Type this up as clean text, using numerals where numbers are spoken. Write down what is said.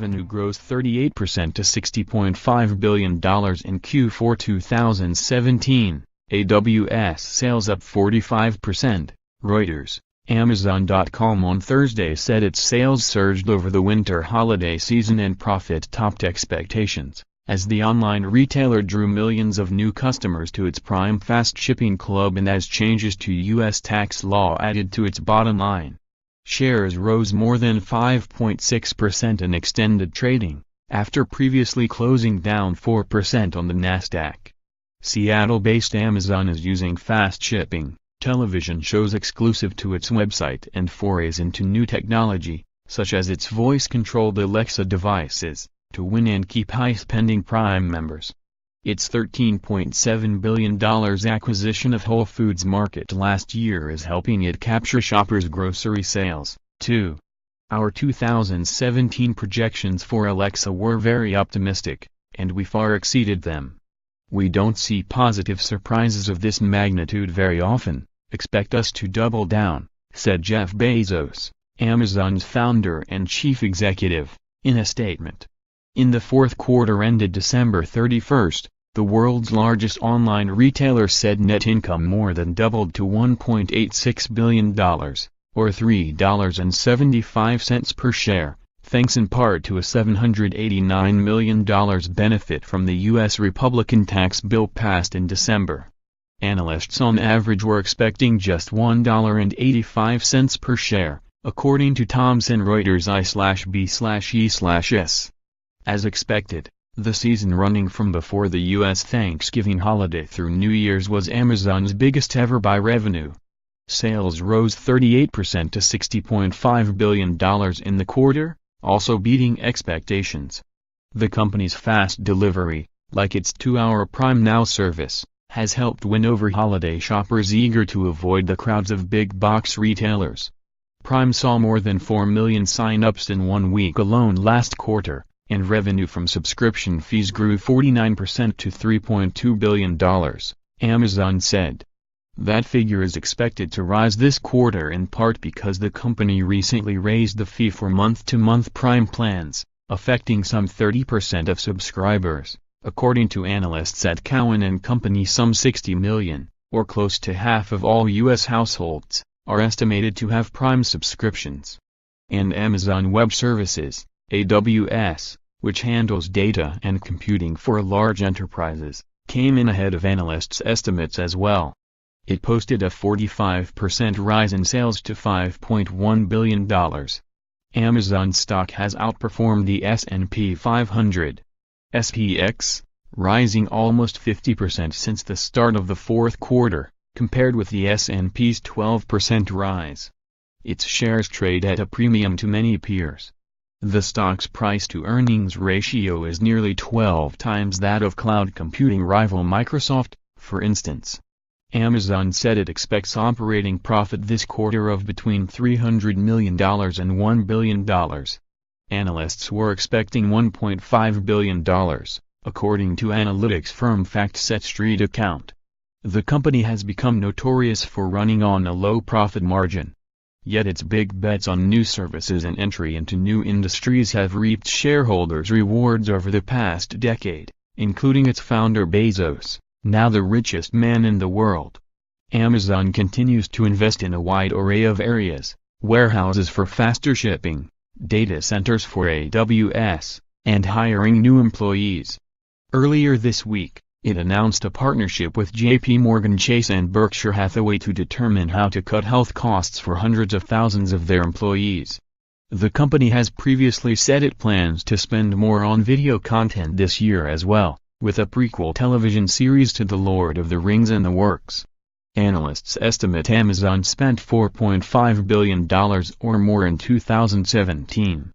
revenue grows 38% to $60.5 billion in Q4 2017, AWS sales up 45%, Reuters. Amazon.com on Thursday said its sales surged over the winter holiday season and profit topped expectations, as the online retailer drew millions of new customers to its Prime Fast Shipping Club and as changes to U.S. tax law added to its bottom line. Shares rose more than 5.6% in extended trading, after previously closing down 4% on the Nasdaq. Seattle-based Amazon is using fast shipping television shows exclusive to its website and forays into new technology, such as its voice-controlled Alexa devices, to win and keep high-spending Prime members. Its $13.7 billion acquisition of Whole Foods Market last year is helping it capture shoppers' grocery sales, too. Our 2017 projections for Alexa were very optimistic, and we far exceeded them. We don't see positive surprises of this magnitude very often. Expect us to double down, said Jeff Bezos, Amazon's founder and chief executive, in a statement. In the fourth quarter ended December 31, the world's largest online retailer said net income more than doubled to $1.86 billion, or $3.75 per share, thanks in part to a $789 million benefit from the U.S. Republican tax bill passed in December. Analysts on average were expecting just $1.85 per share, according to Thomson Reuters I/B/E/S. As expected, the season running from before the U.S. Thanksgiving holiday through New Year's was Amazon's biggest ever by revenue. Sales rose 38% to $60.5 billion in the quarter, also beating expectations. The company's fast delivery, like its 2-hour Prime Now service, has helped win over holiday shoppers eager to avoid the crowds of big-box retailers. Prime saw more than 4 million sign-ups in 1 week alone last quarter, and revenue from subscription fees grew 49% to $3.2 billion, Amazon said. That figure is expected to rise this quarter in part because the company recently raised the fee for month-to-month Prime plans, affecting some 30% of subscribers. According to analysts at Cowen & Company, some 60 million, or close to half of all U.S. households, are estimated to have Prime subscriptions. And Amazon Web Services, AWS, which handles data and computing for large enterprises, came in ahead of analysts' estimates as well. It posted a 45% rise in sales to $5.1 billion. Amazon stock has outperformed the S&P 500. SPX, rising almost 50% since the start of the fourth quarter, compared with the S&P's 12% rise. Its shares trade at a premium to many peers. The stock's price-to-earnings ratio is nearly 12 times that of cloud computing rival Microsoft, for instance. Amazon said it expects operating profit this quarter of between $300 million and $1 billion. Analysts were expecting $1.5 billion, according to analytics firm FactSet Street Account. The company has become notorious for running on a low profit margin. Yet its big bets on new services and entry into new industries have reaped shareholders' rewards over the past decade, including its founder Bezos, now the richest man in the world. Amazon continues to invest in a wide array of areas: warehouses for faster shipping, data centers for AWS, and hiring new employees. Earlier this week, it announced a partnership with J.P. Morgan Chase and Berkshire Hathaway to determine how to cut health costs for hundreds of thousands of their employees. The company has previously said it plans to spend more on video content this year as well, with a prequel television series to The Lord of the Rings in the works. Analysts estimate Amazon spent $4.5 billion or more in 2017.